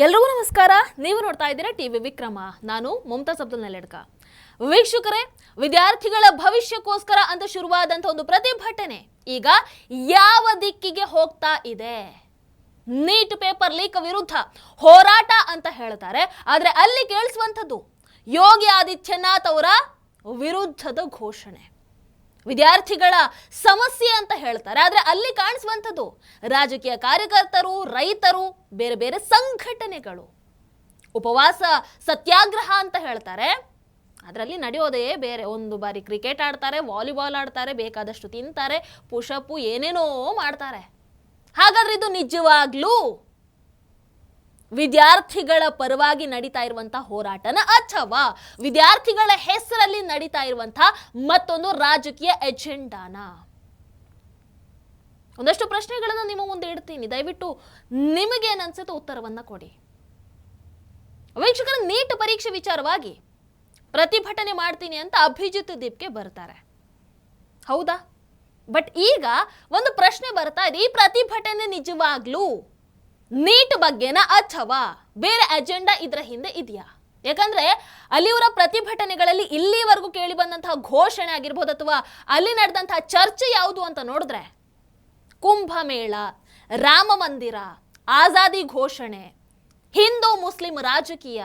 ಎಲ್ರಿಗೂ ನಮಸ್ಕಾರ. ನೀವು ನೋಡ್ತಾ ಇದ್ದೀರಾ ಟಿವಿ ವಿಕ್ರಮ. ನಾನು ಮುಮ್ತಾಜ್ ಅಬ್ದುಲ್ ನೆಲೆಡ್ಕ. ವೀಕ್ಷಕರೇ, ವಿದ್ಯಾರ್ಥಿಗಳ ಭವಿಷ್ಯಕ್ಕೋಸ್ಕರ ಅಂತ ಶುರುವಾದಂತಹ ಒಂದು ಪ್ರತಿಭಟನೆ ಈಗ ಯಾವ ದಿಕ್ಕಿಗೆ ಹೋಗ್ತಾ ಇದೆ? ನೀಟ್ ಪೇಪರ್ ಲೀಕ್ ವಿರುದ್ಧ ಹೋರಾಟ ಅಂತ ಹೇಳ್ತಾರೆ. ಆದ್ರೆ ಅಲ್ಲಿ ಕೇಳಿಸುವಂಥದ್ದು ಯೋಗಿ ಆದಿತ್ಯನಾಥ್ ಅವರ ವಿರುದ್ಧದ ಘೋಷಣೆ. ವಿದ್ಯಾರ್ಥಿಗಳ ಸಮಸ್ಯೆ ಅಂತ ಹೇಳ್ತಾರೆ, ಆದ್ರೆ ಅಲ್ಲಿ ಕಾಣಿಸುವಂಥದ್ದು ರಾಜಕೀಯ ಕಾರ್ಯಕರ್ತರು, ರೈತರು, ಬೇರೆ ಬೇರೆ ಸಂಘಟನೆಗಳು. ಉಪವಾಸ ಸತ್ಯಾಗ್ರಹ ಅಂತ ಹೇಳ್ತಾರೆ, ಅದರಲ್ಲಿ ನಡೆಯೋದೇ ಬೇರೆ. ಒಂದು ಬಾರಿ ಕ್ರಿಕೆಟ್ ಆಡ್ತಾರೆ, ವಾಲಿಬಾಲ್ ಆಡ್ತಾರೆ, ಬೇಕಾದಷ್ಟು ತಿಂತಾರೆ, ಪುಷಪ್ಪು ಏನೇನೋ ಮಾಡ್ತಾರೆ. ಹಾಗಾದ್ರೆ ಇದು ನಿಜವಾಗ್ಲೂ ವಿದ್ಯಾರ್ಥಿಗಳ ಪರವಾಗಿ ನಡೀತಾ ಇರುವಂತಹ ಹೋರಾಟನ ಅಥವಾ ವಿದ್ಯಾರ್ಥಿಗಳ ಹೆಸರಲ್ಲಿ ನಡೀತಾ ಇರುವಂತಹ ಮತ್ತೊಂದು ರಾಜಕೀಯ ಎಜೆಂಡಾನ? ಒಂದಷ್ಟು ಪ್ರಶ್ನೆಗಳನ್ನು ನಿಮ್ಮ ಮುಂದೆ ಇಡ್ತೀನಿ, ದಯವಿಟ್ಟು ನಿಮಗೇನನ್ಸುತ್ತೆ ಉತ್ತರವನ್ನ ಕೊಡಿ. ವೀಕ್ಷಕರ, ನೀಟ್ ಪರೀಕ್ಷೆ ವಿಚಾರವಾಗಿ ಪ್ರತಿಭಟನೆ ಮಾಡ್ತೀನಿ ಅಂತ ಅಭಿಜಿತ್ ದೀಪ್ಗೆ ಬರ್ತಾರೆ, ಹೌದಾ? ಬಟ್ ಈಗ ಒಂದು ಪ್ರಶ್ನೆ ಬರ್ತಾ ಇದೆ, ಈ ಪ್ರತಿಭಟನೆ ನಿಜವಾಗ್ಲೂ ನೀಟ್ ಬಗ್ಗೆನಾ ಅಥವಾ ಬೇರೆ ಅಜೆಂಡಾ ಇದರ ಹಿಂದೆ ಇದೆಯಾ? ಯಾಕಂದ್ರೆ ಅಲ್ಲಿಯವರ ಪ್ರತಿಭಟನೆಗಳಲ್ಲಿ ಇಲ್ಲಿವರೆಗೂ ಕೇಳಿ ಬಂದಂತಹ ಘೋಷಣೆ ಆಗಿರ್ಬೋದು ಅಥವಾ ಅಲ್ಲಿ ನಡೆದಂತಹ ಚರ್ಚೆ ಯಾವುದು ಅಂತ ನೋಡಿದ್ರೆ ಕುಂಭಮೇಳ, ರಾಮ ಮಂದಿರ, ಆಜಾದಿ ಘೋಷಣೆ, ಹಿಂದೂ ಮುಸ್ಲಿಂ ರಾಜಕೀಯ,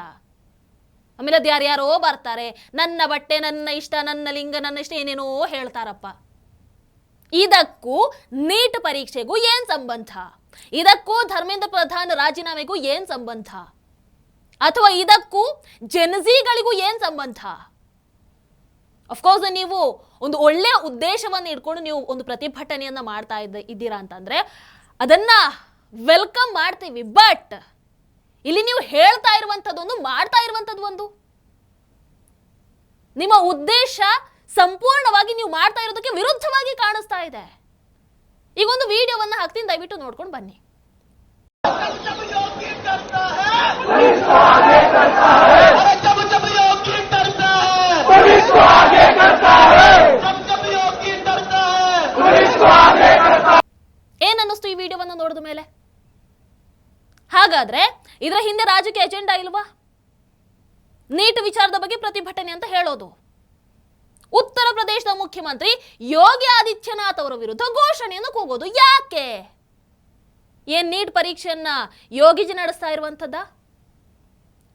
ಆಮೇಲೆ ಅದು ಯಾರ್ಯಾರೋ ಬರ್ತಾರೆ, ನನ್ನ ಬಟ್ಟೆ ನನ್ನ ಇಷ್ಟ, ನನ್ನ ಲಿಂಗ ನನ್ನ ಇಷ್ಟ, ಏನೇನೋ ಹೇಳ್ತಾರಪ್ಪ. ಇದಕ್ಕೂ ನೀಟ್ ಪರೀಕ್ಷೆಗೂ ಏನ್ ಸಂಬಂಧ? ಇದಕ್ಕೂ ಧರ್ಮೇಂದ್ರ ಪ್ರಧಾನ್ ರಾಜೀನಾಮೆಗೂ ಏನ್ ಸಂಬಂಧ? ಅಥವಾ ಇದಕ್ಕೂ ಜನಜಿಗಳಿಗೂ ಏನ್ ಸಂಬಂಧ? ಅಫ್ಕೋರ್ಸ್ ನೀವು ಒಂದು ಒಳ್ಳೆಯ ಉದ್ದೇಶವನ್ನು ಇಟ್ಕೊಂಡು ನೀವು ಒಂದು ಪ್ರತಿಭಟನೆಯನ್ನ ಮಾಡ್ತಾ ಇದ್ದೀರಾ ಅಂತಂದ್ರೆ ಅದನ್ನ ವೆಲ್ಕಮ್ ಮಾಡ್ತೀವಿ. ಬಟ್ ಇಲ್ಲಿ ನೀವು ಹೇಳ್ತಾ ಇರುವಂತದ್ದೊಂದು, ಮಾಡ್ತಾ ಇರುವಂತದ್ದು ಒಂದು. ನಿಮ್ಮ ಉದ್ದೇಶ ಸಂಪೂರ್ಣವಾಗಿ ನೀವು ಮಾಡ್ತಾ ಇರೋದಕ್ಕೆ ವಿರುದ್ಧವಾಗಿ ಕಾಣಿಸ್ತಾ ಇದೆ. ಈಗ ಒಂದು ವಿಡಿಯೋವನ್ನ ಹಾಕ್ತೀನಿ, ದಯವಿಟ್ಟು ನೋಡ್ಕೊಂಡು ಬನ್ನಿ. ಏನನ್ನಿಸ್ತು ಈ ವಿಡಿಯೋವನ್ನ ನೋಡಿದ ಮೇಲೆ? ಹಾಗಾದ್ರೆ ಇದರ ಹಿಂದೆ ರಾಜಕೀಯ ಎಜೆಂಡಾ ಇಲ್ವಾ? ನೀಟ್ ವಿಚಾರದ ಬಗ್ಗೆ ಪ್ರತಿಭಟನೆ ಅಂತ ಹೇಳೋದು. ಉತ್ತರ ಪ್ರದೇಶದ ಮುಖ್ಯಮಂತ್ರಿ ಯೋಗಿ ಆದಿತ್ಯನಾಥ್ ಅವರ ವಿರುದ್ಧ ಘೋಷಣೆಯನ್ನು ಕೂಗೋದು ಯಾಕೆ? ಏನ್ ನೀಟ್ ಪರೀಕ್ಷೆಯನ್ನ ಯೋಗಿಜಿ ನಡೆಸ್ತಾ ಇರುವಂತದ್ದ?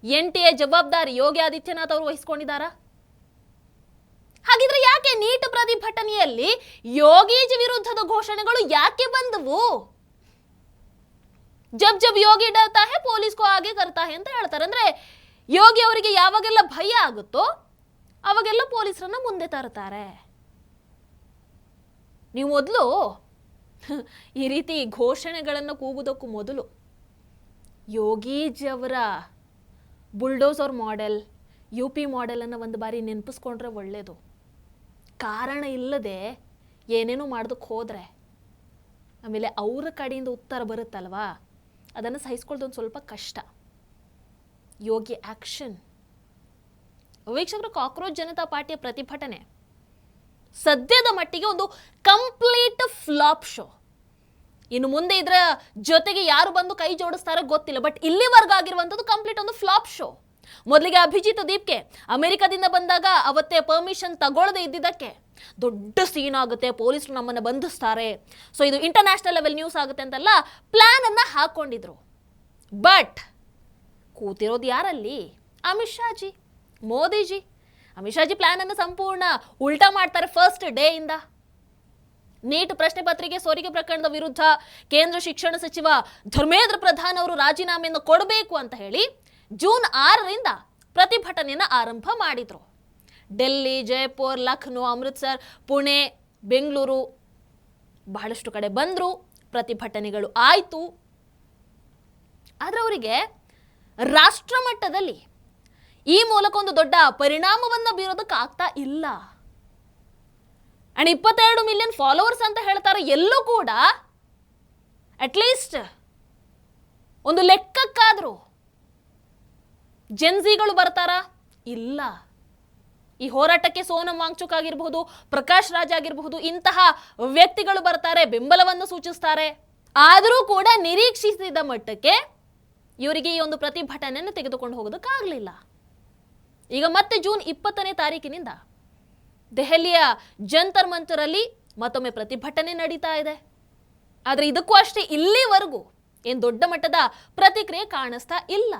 NTA ಜವಾಬ್ದಾರಿ ಯೋಗಿ ಆದಿತ್ಯನಾಥ್ ಅವರು ವಹಿಸಿಕೊಂಡಿದ್ದಾರಾ? ಹಾಗಿದ್ರೆ ಯಾಕೆ ನೀಟ್ ಪ್ರತಿಭಟನೆಯಲ್ಲಿ ಯೋಗಿಜಿ ವಿರುದ್ಧದ ಘೋಷಣೆಗಳು ಯಾಕೆ ಬಂದವು? ಜಬ್ ಜಬ್ ಯೋಗಿ ಡರ್ತಾ ಹೈ ಪೊಲೀಸ್ ಕೋ ಆಗೆ ಕರ್ತಾ ಹೈ ಅಂತ ಹೇಳ್ತಾರೆ. ಅಂದ್ರೆ ಯೋಗಿ ಅವರಿಗೆ ಯಾವಾಗೆಲ್ಲ ಭಯ ಆಗುತ್ತೋ ಅವಾಗೆಲ್ಲ ಪೊಲೀಸರನ್ನ ಮುಂದೆ ತರ್ತಾರೆ. ನೀವು ಮೊದಲು ಈ ರೀತಿ ಘೋಷಣೆಗಳನ್ನು ಕೂಗುವುದಕ್ಕೂ ಮೊದಲು ಯೋಗೀಜಿ ಅವರ ಬುಲ್ಡೋಸರ್ ಮಾಡೆಲ್, UP ಮಾಡೆಲ್ ಅನ್ನು ಒಂದು ಬಾರಿ ನೆನಪಿಸ್ಕೊಂಡ್ರೆ ಒಳ್ಳೇದು. ಕಾರಣ ಇಲ್ಲದೆ ಏನೇನೋ ಮಾಡೋದಕ್ಕೆ ಹೋದ್ರೆ ಆಮೇಲೆ ಅವರ ಕಡೆಯಿಂದ ಉತ್ತರ ಬರುತ್ತಲ್ವಾ, ಅದನ್ನು ಸಹಿಸ್ಕೊಳ್ಳೋದು ಒಂದು ಸ್ವಲ್ಪ ಕಷ್ಟ. ಯೋಗಿ ಆಕ್ಷನ್. ವೀಕ್ಷಕರು, ಕಾಕ್ರೋಚ್ ಜನತಾ ಪಾರ್ಟಿಯ ಪ್ರತಿಭಟನೆ ಸದ್ಯದ ಮಟ್ಟಿಗೆ ಒಂದು ಕಂಪ್ಲೀಟ್ ಫ್ಲಾಪ್ ಶೋ. ಇನ್ನು ಮುಂದೆ ಇದರ ಜೊತೆಗೆ ಯಾರು ಬಂದು ಕೈ ಜೋಡಿಸ್ತಾರೋ ಗೊತ್ತಿಲ್ಲ. ಬಟ್ ಇಲ್ಲಿವರೆಗೂ ಆಗಿರುವಂಥದ್ದು ಕಂಪ್ಲೀಟ್ ಒಂದು ಫ್ಲಾಪ್ ಶೋ. ಮೊದಲಿಗೆ ಅಭಿಜಿತ್ ದೀಪ್ಗೆ ಅಮೆರಿಕದಿಂದ ಬಂದಾಗ ಅವತ್ತೇ ಪರ್ಮಿಷನ್ ತಗೊಳ್ಳದೆ ಇದ್ದಿದ್ದಕ್ಕೆ ದೊಡ್ಡ ಸೀನ್ ಆಗುತ್ತೆ, ಪೊಲೀಸರು ನಮ್ಮನ್ನು ಬಂಧಿಸ್ತಾರೆ, ಸೊ ಇದು ಇಂಟರ್ನ್ಯಾಷನಲ್ ಲೆವೆಲ್ ನ್ಯೂಸ್ ಆಗುತ್ತೆ ಅಂತೆಲ್ಲ ಪ್ಲಾನ್ ಅನ್ನ ಹಾಕೊಂಡಿದ್ರು. ಬಟ್ ಕೂತಿರೋದು ಯಾರಲ್ಲಿ? ಅಮಿತ್ ಶಾಜಿ, ಮೋದಿಜಿ. ಅಮಿತ್ ಶಾಜಿ ಪ್ಲಾನ್ ಅನ್ನು ಸಂಪೂರ್ಣ ಉಲ್ಟಾ ಮಾಡ್ತಾರೆ ಫಸ್ಟ್ ಡೇ ಇಂದ. ನೀಟ್ ಪ್ರಶ್ನೆ ಪತ್ರಿಕೆ ಸೋರಿಕೆ ಪ್ರಕರಣದ ವಿರುದ್ಧ ಕೇಂದ್ರ ಶಿಕ್ಷಣ ಸಚಿವ ಧರ್ಮೇಂದ್ರ ಪ್ರಧಾನ್ ಅವರು ರಾಜೀನಾಮೆಯನ್ನು ಕೊಡಬೇಕು ಅಂತ ಹೇಳಿ ಜೂನ್ 6ರಿಂದ ಪ್ರತಿಭಟನೆಯನ್ನು ಆರಂಭ ಮಾಡಿದ್ರು. ಡೆಲ್ಲಿ, ಜೈಪುರ್, ಲಕ್ನೋ, ಅಮೃತ್ಸರ್, ಪುಣೆ, ಬೆಂಗಳೂರು ಬಹಳಷ್ಟು ಕಡೆ ಬಂದ್ರು, ಪ್ರತಿಭಟನೆಗಳು ಆಯ್ತು. ಆದ್ರೆ ಅವರಿಗೆ ರಾಷ್ಟ್ರ ಮಟ್ಟದಲ್ಲಿ ಈ ಮೂಲಕ ಒಂದು ದೊಡ್ಡ ಪರಿಣಾಮವನ್ನ ಬೀರೋದಕ್ಕೆ ಆಗ್ತಾ ಇಲ್ಲ. ಅಂಡ್ 22 ಮಿಲಿಯನ್ ಫಾಲೋವರ್ಸ್ ಅಂತ ಹೇಳ್ತಾರೆ. ಎಲ್ಲೂ ಕೂಡ ಅಟ್ಲೀಸ್ಟ್ ಒಂದು ಲೆಕ್ಕಕ್ಕಾದ್ರೂ ಜೆನ್ಸಿಗಳು ಬರ್ತಾರಾ? ಇಲ್ಲ. ಈ ಹೋರಾಟಕ್ಕೆ ಸೋನಂ ವಾಂಗ್ಚುಕ್ ಆಗಿರಬಹುದು, ಪ್ರಕಾಶ್ ರಾಜ್ ಆಗಿರಬಹುದು, ಇಂತಹ ವ್ಯಕ್ತಿಗಳು ಬರ್ತಾರೆ, ಬೆಂಬಲವನ್ನು ಸೂಚಿಸ್ತಾರೆ. ಆದರೂ ಕೂಡ ನಿರೀಕ್ಷಿಸಿದ ಮಟ್ಟಕ್ಕೆ ಇವರಿಗೆ ಈ ಒಂದು ಪ್ರತಿಭಟನೆಯನ್ನು ತೆಗೆದುಕೊಂಡು ಹೋಗೋದಕ್ಕಾಗಲಿಲ್ಲ. ಈಗ ಮತ್ತೆ ಜೂನ್ 20ನೇ ತಾರೀಕಿನಿಂದ ದೆಹಲಿಯ ಜಂತರ್ ಮಂತರಲ್ಲಿ ಮತ್ತೊಮ್ಮೆ ಪ್ರತಿಭಟನೆ ನಡೀತಾ ಇದೆ. ಆದರೆ ಇದಕ್ಕೂ ಅಷ್ಟೇ ಇಲ್ಲಿವರೆಗೂ ಏನು ದೊಡ್ಡ ಮಟ್ಟದ ಪ್ರತಿಕ್ರಿಯೆ ಕಾಣಿಸ್ತಾ ಇಲ್ಲ.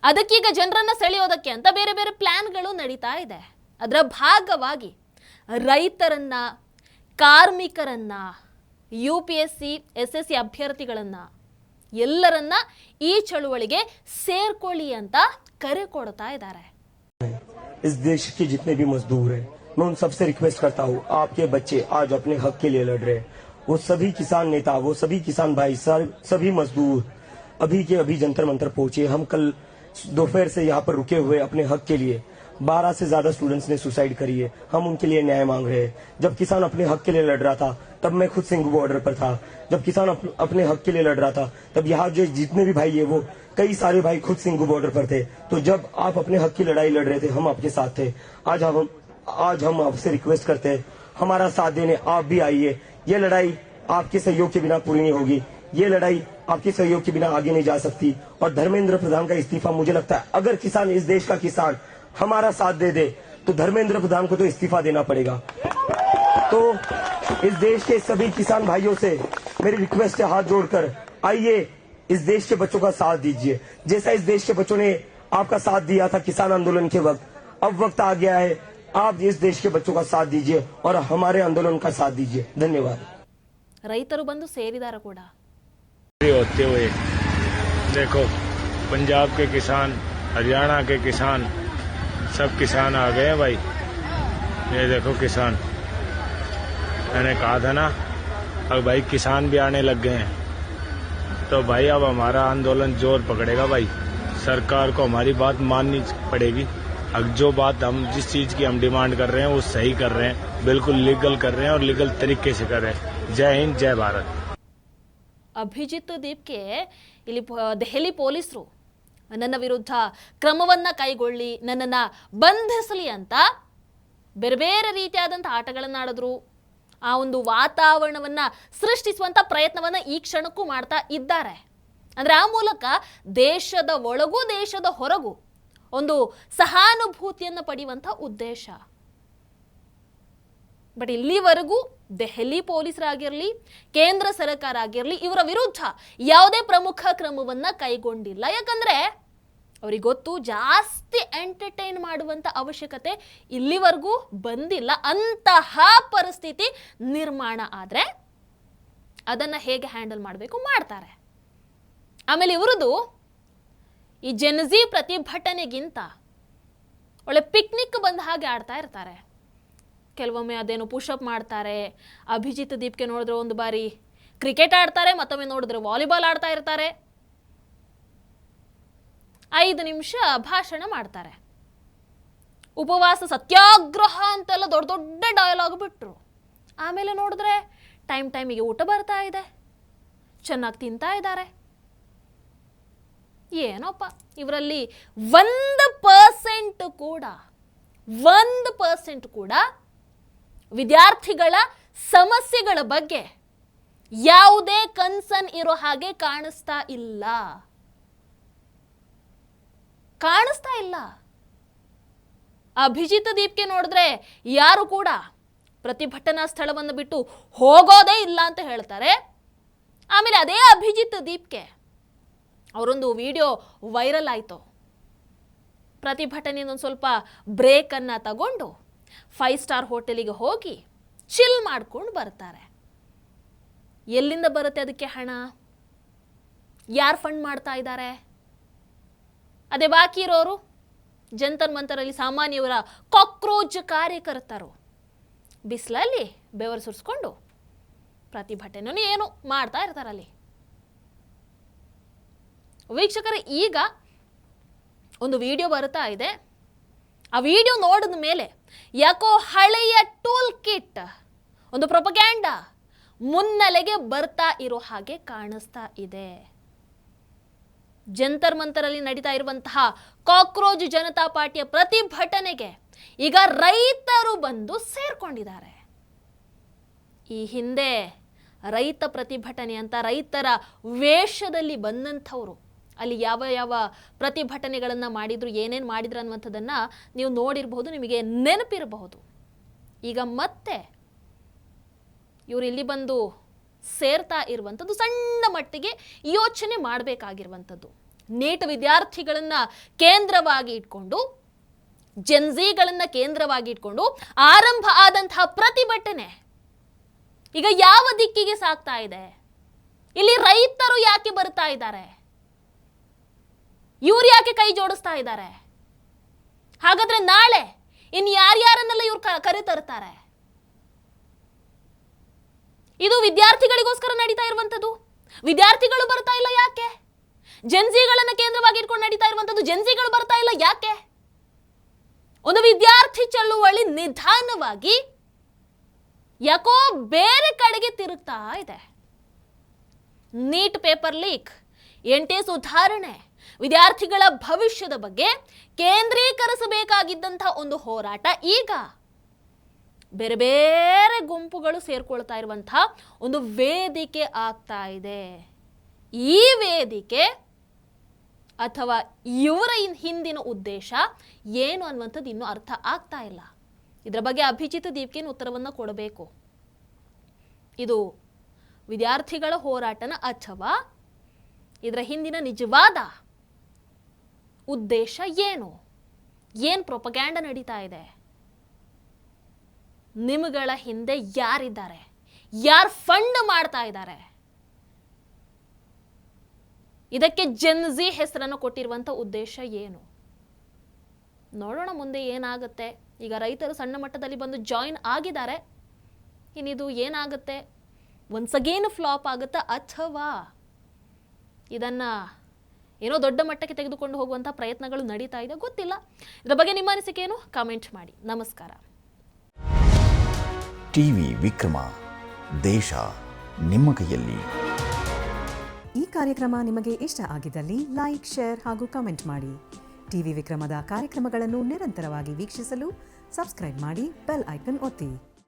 ಅದಕ್ಕೀಗ ಜನರನ್ನ ಸೆಳೆಯೋದಕ್ಕೆ ಅಂತ ಬೇರೆ ಬೇರೆ ಪ್ಲಾನ್ಗಳು ನಡೀತಾ ಇದೆ. ಅದರ ಭಾಗವಾಗಿ ರೈತರನ್ನ, ಕಾರ್ಮಿಕರನ್ನ, UPSC SSC ಅಭ್ಯರ್ಥಿಗಳನ್ನ ಎಲ್ಲರನ್ನ ಈ ಚಳುವಳಿಗೆ ಸೇರ್ಕೊಳ್ಳಿ ಅಂತ ಕರೆ ಕೊಡ್ತಾ ಇದ್ದಾರೆ. इस देश के जितने भी मजदूर हैं, मैं उन सबसे रिक्वेस्ट करता हूँ, आपके बच्चे आज अपने हक के लिए लड़ रहे हैं. वो सभी किसान नेता, वो सभी किसान भाई, सभी मजदूर अभी के अभी जंतर मंतर पहुंचे. हम कल दोपहर से यहाँ पर रुके हुए अपने हक के लिए. 12 से ज्यादा स्टूडेंट्स ने सुसाइड करी है. हम उनके लिए न्याय मांग रहे हैं. जब किसान अपने हक के लिए लड़ रहा था तब मैं खुद सिंघू बॉर्डर पर था. जब किसान अपने हक के लिए लड़ रहा था तब यहाँ जो जितने भी भाई है वो कई सारे भाई खुद सिंघू बॉर्डर पर थे. तो जब आप अपने हक की लड़ाई लड़ रहे थे हम आपके साथ थे. आज हम आपसे रिक्वेस्ट करते हैं, हमारा साथ देने आप भी आइए. ये लड़ाई आपके सहयोग के बिना पूरी नहीं होगी. ये लड़ाई आपके सहयोग के बिना आगे नहीं जा सकती. और धर्मेंद्र प्रधान का इस्तीफा, मुझे लगता है अगर किसान, इस देश का किसान हमारा साथ दे दे तो धर्मेंद्र प्रधान को तो इस्तीफा देना पड़ेगा. तो इस देश के सभी किसान भाइयों से मेरी रिक्वेस्ट है, हाथ जोड़कर आइए, इस देश के बच्चों का साथ दीजिए. जैसा इस देश के बच्चों ने आपका साथ दिया था किसान आंदोलन के वक्त, अब वक्त आ गया है आप इस देश के बच्चों का साथ दीजिए और हमारे आंदोलन का साथ दीजिए. धन्यवाद. ರೈತರು ಬಂದು ಸೇರಿದ್ದಾರೆ ಕೂಡ. होते हुए देखो, पंजाब के किसान, हरियाणा के किसान, सब किसान आ गए हैं भाई. ये देखो किसान, मैंने कहा था ना, अब भाई किसान भी आने लग गए हैं. तो भाई अब हमारा आंदोलन जोर पकड़ेगा भाई. सरकार को हमारी बात माननी पड़ेगी. अब जो बात हम, जिस चीज की हम डिमांड कर रहे हैं वो सही कर रहे हैं, बिल्कुल लीगल कर रहे हैं और लीगल तरीके से कर रहे हैं. जय हिंद, जय भारत. ಅಭಿಜಿತ್ ದೀಪ್ಗೆ ಇಲ್ಲಿ ದೆಹಲಿ ಪೊಲೀಸರು ನನ್ನ ವಿರುದ್ಧ ಕ್ರಮವನ್ನ ಕೈಗೊಳ್ಳಿ, ನನ್ನನ್ನ ಬಂಧಿಸಲಿ ಅಂತ ಬೇರೆ ಬೇರೆ ರೀತಿಯಾದಂಥ ಆಟಗಳನ್ನು ಆಡಿದ್ರು. ಆ ಒಂದು ವಾತಾವರಣವನ್ನ ಸೃಷ್ಟಿಸುವಂತ ಪ್ರಯತ್ನವನ್ನ ಈ ಕ್ಷಣಕ್ಕೂ ಮಾಡ್ತಾ ಇದ್ದಾರೆ. ಅಂದ್ರೆ ಆ ಮೂಲಕ ದೇಶದ ಒಳಗೂ ದೇಶದ ಹೊರಗೂ ಒಂದು ಸಹಾನುಭೂತಿಯನ್ನು ಪಡೆಯುವಂಥ ಉದ್ದೇಶ. ಬಟ್ ಇಲ್ಲಿವರೆಗೂ ದೆಹಲಿ ಪೊಲೀಸರಾಗಿರಲಿ, ಕೇಂದ್ರ ಸರ್ಕಾರ ಆಗಿರಲಿ, ಇವರ ವಿರುದ್ಧ ಯಾವುದೇ ಪ್ರಮುಖ ಕ್ರಮವನ್ನ ಕೈಗೊಂಡಿಲ್ಲ. ಯಾಕಂದ್ರೆ ಅವ್ರಿಗೆ ಗೊತ್ತು, ಜಾಸ್ತಿ ಎಂಟರ್ಟೈನ್ ಮಾಡುವಂಥ ಅವಶ್ಯಕತೆ ಇಲ್ಲಿವರೆಗೂ ಬಂದಿಲ್ಲ. ಅಂತಹ ಪರಿಸ್ಥಿತಿ ನಿರ್ಮಾಣ ಆದರೆ ಅದನ್ನು ಹೇಗೆ ಹ್ಯಾಂಡಲ್ ಮಾಡಬೇಕು ಮಾಡ್ತಾರೆ. ಆಮೇಲೆ ಇವರದು ಈ ಜನಜಿ ಪ್ರತಿಭಟನೆಗಿಂತ ಒಳ್ಳೆ ಪಿಕ್ನಿಕ್ ಬಂದ ಹಾಗೆ ಆಡ್ತಾ ಇರ್ತಾರೆ. ಕೆಲವೊಮ್ಮೆ ಅದೇನು ಪುಷಪ್ ಮಾಡ್ತಾರೆ. ಅಭಿಜಿತ್ ದೀಪ್ಗೆ ನೋಡಿದ್ರೆ ಒಂದು ಬಾರಿ ಕ್ರಿಕೆಟ್ ಆಡ್ತಾರೆ, ಮತ್ತೊಮ್ಮೆ ನೋಡಿದ್ರೆ ವಾಲಿಬಾಲ್ ಆಡ್ತಾ ಇರ್ತಾರೆ. 5 ನಿಮಿಷ ಭಾಷಣ ಮಾಡ್ತಾರೆ. ಉಪವಾಸ ಸತ್ಯಾಗ್ರಹ ಅಂತೆಲ್ಲ ದೊಡ್ಡ ದೊಡ್ಡ ಡಯಲಾಗ್ ಬಿಟ್ರು. ಆಮೇಲೆ ನೋಡಿದ್ರೆ ಟೈಮಿಗೆ ಊಟ ಬರ್ತಾ ಇದೆ, ಚೆನ್ನಾಗಿ ತಿಂತಾ ಇದ್ದಾರೆ. ಏನೋಪ್ಪ, ಇವರಲ್ಲಿ 1% ಕೂಡ ವಿದ್ಯಾರ್ಥಿಗಳ ಸಮಸ್ಯೆಗಳ ಬಗ್ಗೆ ಯಾವುದೇ ಕನ್ಸರ್ನ್ ಇರೋ ಹಾಗೆ ಕಾಣಿಸ್ತಾ ಇಲ್ಲ. ಅಭಿಜಿತ್ ದೀಪ್ಗೆ ನೋಡಿದ್ರೆ ಯಾರು ಕೂಡ ಪ್ರತಿಭಟನಾ ಸ್ಥಳವನ್ನು ಬಿಟ್ಟು ಹೋಗೋದೇ ಇಲ್ಲ ಅಂತ ಹೇಳ್ತಾರೆ. ಆಮೇಲೆ ಅದೇ ಅಭಿಜಿತ್ ದೀಪ್ಗೆ ಅವರೊಂದು ವಿಡಿಯೋ ವೈರಲ್ ಆಯಿತು. ಪ್ರತಿಭಟನೆಯಿಂದ ಒಂದು ಸ್ವಲ್ಪ ಬ್ರೇಕನ್ನು ತಗೊಂಡು 5 ಸ್ಟಾರ್ ಹೋಟೆಲಿಗೆ ಹೋಗಿ ಚಿಲ್ ಮಾಡ್ಕೊಂಡು ಬರ್ತಾರೆ. ಎಲ್ಲಿಂದ ಬರುತ್ತೆ ಅದಕ್ಕೆ ಹಣ? ಯಾರು ಫಂಡ್ ಮಾಡ್ತಾ ಇದ್ದಾರೆ? ಅದೇ ಬಾಕಿ ಇರೋರು ಜಂತರ್ ಮಂತರಲ್ಲಿ ಸಾಮಾನ್ಯವರ ಕಾಕ್ರೋಚ್ ಕಾರ್ಯಕರ್ತರು ಬಿಸಿಲಲ್ಲಿ ಬೆವರು ಸುರಿಸ್ಕೊಂಡು ಪ್ರತಿಭಟನೆ ಏನು ಮಾಡ್ತಾ ಇರ್ತಾರಲ್ಲಿ. ವೀಕ್ಷಕರೇ, ಈಗ ಒಂದು ವಿಡಿಯೋ ಬರ್ತಾ ಇದೆ. ಆ ವಿಡಿಯೋ ನೋಡಿದ ಮೇಲೆ ಯಾಕೋ ಹಳೆಯ ಟೂಲ್ ಕಿಟ್, ಒಂದು ಪ್ರೊಪಗ್ಯಾಂಡ ಮುನ್ನೆಲೆಗೆ ಬರ್ತಾ ಇರೋ ಹಾಗೆ ಕಾಣಿಸ್ತಾ ಇದೆ. ಜಂತರ್ ಮಂತರಲ್ಲಿ ನಡೀತಾ ಇರುವಂತಹ ಕಾಕ್ರೋಚ್ ಜನತಾ ಪಾರ್ಟಿಯ ಪ್ರತಿಭಟನೆಗೆ ಈಗ ರೈತರು ಬಂದು ಸೇರ್ಕೊಂಡಿದ್ದಾರೆ. ಈ ಹಿಂದೆ ರೈತ ಪ್ರತಿಭಟನೆ ಅಂತ ರೈತರ ವೇಷದಲ್ಲಿ ಬಂದಂಥವರು ಅಲ್ಲಿ ಯಾವ ಯಾವ ಪ್ರತಿಭಟನೆಗಳನ್ನು ಮಾಡಿದ್ರು, ಏನೇನು ಮಾಡಿದ್ರು ಅನ್ನುವಂಥದ್ದನ್ನು ನೀವು ನೋಡಿರಬಹುದು, ನಿಮಗೆ ನೆನಪಿರಬಹುದು. ಈಗ ಮತ್ತೆ ಇವರು ಇಲ್ಲಿ ಬಂದು ಸೇರ್ತಾ ಇರುವಂಥದ್ದು ಸಣ್ಣ ಮಟ್ಟಿಗೆ ಯೋಚನೆ ಮಾಡಬೇಕಾಗಿರುವಂಥದ್ದು. ನೀಟ್ ವಿದ್ಯಾರ್ಥಿಗಳನ್ನು ಕೇಂದ್ರವಾಗಿ ಇಟ್ಕೊಂಡು, ಜೆನ್ಝಿಗಳನ್ನು ಕೇಂದ್ರವಾಗಿ ಇಟ್ಕೊಂಡು ಆರಂಭ ಆದಂತಹ ಪ್ರತಿಭಟನೆ ಈಗ ಯಾವ ದಿಕ್ಕಿಗೆ ಸಾಗ್ತಾ ಇದೆ? ಇಲ್ಲಿ ರೈತರು ಯಾಕೆ ಬರ್ತಾ ಇದ್ದಾರೆ? ಇವ್ರು ಯಾಕೆ ಕೈ ಜೋಡಿಸ್ತಾ ಇದ್ದಾರೆ? ಹಾಗಾದ್ರೆ ನಾಳೆ ಇನ್ನು ಯಾರ್ಯಾರನ್ನೆಲ್ಲ ಇವ್ರು ಕರೆತರ್ತಾರೆ? ಇದು ವಿದ್ಯಾರ್ಥಿಗಳಿಗೋಸ್ಕರ ನಡೀತಾ ಇರುವಂಥದ್ದು. ವಿದ್ಯಾರ್ಥಿಗಳು ಬರ್ತಾ ಇಲ್ಲ ಯಾಕೆ? ಜೆನ್ಝಿಗಳನ್ನ ಕೇಂದ್ರವಾಗಿ ಇಟ್ಕೊಂಡು ನಡೀತಾ ಇರುವಂಥದ್ದು. ಜೆನ್ಝಿಗಳು ಬರ್ತಾ ಇಲ್ಲ ಯಾಕೆ? ಒಂದು ವಿದ್ಯಾರ್ಥಿ ಚಳುವಳಿ ನಿಧಾನವಾಗಿ ಯಾಕೋ ಬೇರೆ ಕಡೆಗೆ ತಿರುಗ್ತಾ ಇದೆ. ನೀಟ್ ಪೇಪರ್ ಲೀಕ್, NTA ಸುಧಾರಣೆ, ವಿದ್ಯಾರ್ಥಿಗಳ ಭವಿಷ್ಯದ ಬಗ್ಗೆ ಕೇಂದ್ರೀಕರಿಸಬೇಕಾಗಿದ್ದಂತಹ ಒಂದು ಹೋರಾಟ ಈಗ ಬೇರೆ ಬೇರೆ ಗುಂಪುಗಳು ಸೇರ್ಕೊಳ್ತಾ ಇರುವಂತಹ ಒಂದು ವೇದಿಕೆ ಆಗ್ತಾ ಇದೆ. ಈ ವೇದಿಕೆ ಅಥವಾ ಇವರ ಹಿಂದಿನ ಉದ್ದೇಶ ಏನು ಅನ್ನುವಂಥದ್ದು ಇನ್ನೂ ಅರ್ಥ ಆಗ್ತಾ ಇಲ್ಲ. ಇದರ ಬಗ್ಗೆ ಅಭಿಜಿತ್ ದೀಪ್ಕಿನ್ ಉತ್ತರವನ್ನು ಕೊಡಬೇಕು. ಇದು ವಿದ್ಯಾರ್ಥಿಗಳ ಹೋರಾಟನ ಅಥವಾ ಇದರ ಹಿಂದಿನ ನಿಜವಾದ ಉದ್ದೇಶ ಏನು? ಏನು ಪ್ರೊಪಗ್ಯಾಂಡ ನಡೀತಾ ಇದೆ? ನಿಮ್ಗಳ ಹಿಂದೆ ಯಾರಿದ್ದಾರೆ? ಯಾರು ಫಂಡ್ ಮಾಡ್ತಾ ಇದ್ದಾರೆ? ಇದಕ್ಕೆ ಜೆನ್ಝಿ ಹೆಸರನ್ನು ಕೊಟ್ಟಿರುವಂಥ ಉದ್ದೇಶ ಏನು? ನೋಡೋಣ ಮುಂದೆ ಏನಾಗುತ್ತೆ. ಈಗ ರೈತರು ಸಣ್ಣ ಮಟ್ಟದಲ್ಲಿ ಬಂದು ಜಾಯಿನ್ ಆಗಿದ್ದಾರೆ. ಇನ್ನಿದು ಏನಾಗುತ್ತೆ? ಒನ್ಸ್ ಅಗೇನ್ ಫ್ಲಾಪ್ ಆಗುತ್ತಾ ಅಥವಾ ಇದನ್ನು ಏನೋ ದೊಡ್ಡ ಮಟ್ಟಕ್ಕೆ ತೆಗೆದುಕೊಂಡು ಹೋಗುವಂಥ ಪ್ರಯತ್ನಗಳು ನಡೀತಾ ಇದೆ? ಗೊತ್ತಿಲ್ಲ. ಇದರ ಬಗ್ಗೆ ನಿಮ್ಮ ಅನಿಸಿಕೆ ಏನು? ಕಾಮೆಂಟ್ ಮಾಡಿ. ನಮಸ್ಕಾರ. ಟಿವಿ ವಿಕ್ರಮ, ದೇಶ ನಿಮ್ಮ ಕೈಯಲ್ಲಿ. ಈ ಕಾರ್ಯಕ್ರಮ ನಿಮಗೆ ಇಷ್ಟ ಆಗಿದ್ದಲ್ಲಿ ಲೈಕ್, ಶೇರ್ ಹಾಗೂ ಕಮೆಂಟ್ ಮಾಡಿ. ಟಿವಿ ವಿಕ್ರಮದ ಕಾರ್ಯಕ್ರಮಗಳನ್ನು ನಿರಂತರವಾಗಿ ವೀಕ್ಷಿಸಲು ಸಬ್ಸ್ಕ್ರೈಬ್ ಮಾಡಿ, ಬೆಲ್ ಐಕನ್ ಒತ್ತಿ.